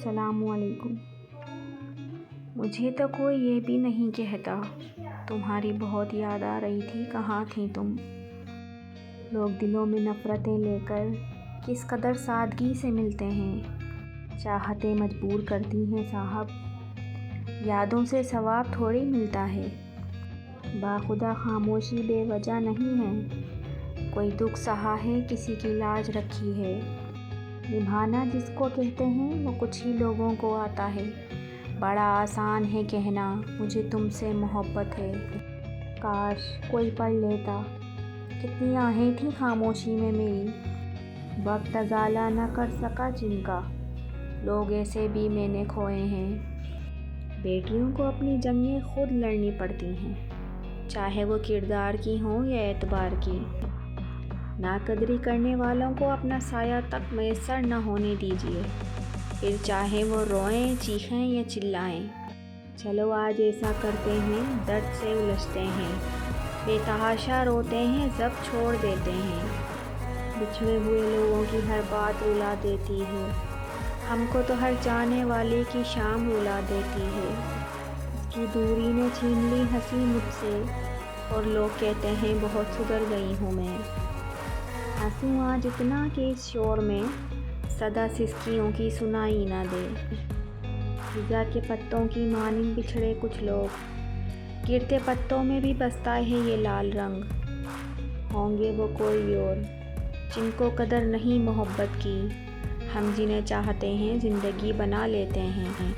السلام علیکم۔ مجھے تو کوئی یہ بھی نہیں کہتا، تمہاری بہت یاد آ رہی تھی، کہاں تھیں تم؟ لوگ دلوں میں نفرتیں لے کر کس قدر سادگی سے ملتے ہیں، چاہتیں مجبور کرتی ہیں صاحب، یادوں سے ثواب تھوڑی ملتا ہے۔ باخدا خاموشی بے وجہ نہیں ہے، کوئی دکھ سہا ہے، کسی کی لاج رکھی ہے۔ نبھانا جس کو کہتے ہیں وہ کچھ ہی لوگوں کو آتا ہے، بڑا آسان ہے کہنا مجھے تم سے محبت ہے۔ کاش کوئی پڑھ لیتا، کتنی آہیں تھیں خاموشی میں میری، وقت ازالہ نہ کر سکا جن کا، لوگ ایسے بھی میں نے کھوئے ہیں۔ بیٹیوں کو اپنی جنگیں خود لڑنی پڑتی ہیں، چاہے وہ کردار کی ہوں یا اعتبار کی۔ ناقدری کرنے والوں کو اپنا سایہ تک میسر نہ ہونے دیجیے، پھر چاہے وہ روئیں، چیخیں یا چلائیں۔ چلو آج ایسا کرتے ہیں، درد سے الجھتے ہیں، بے تحاشا روتے ہیں، ضبط چھوڑ دیتے ہیں۔ بچھڑے ہوئے لوگوں کی ہر بات رلا دیتی ہے، ہم کو تو ہر جانے والے کی شام رلا دیتی ہے۔ اس کی دوری نے چھین لی ہنسی مجھ سے، اور لوگ کہتے ہیں بہت سدھر گئی ہوں میں۔ ہنسوں آج اتنا کہ اس شور میں صدا سسکیوں کی سنائی نہ دے۔ خزاں کے پتوں کی مانند بچھڑے کچھ لوگ، گرتے پتوں میں بھی بستا ہے یہ لال رنگ۔ ہوں گے وہ کوئی اور، جن کو قدر نہیں محبت کی، ہم جنہیں چاہتے ہیں زندگی بنا لیتے ہیں۔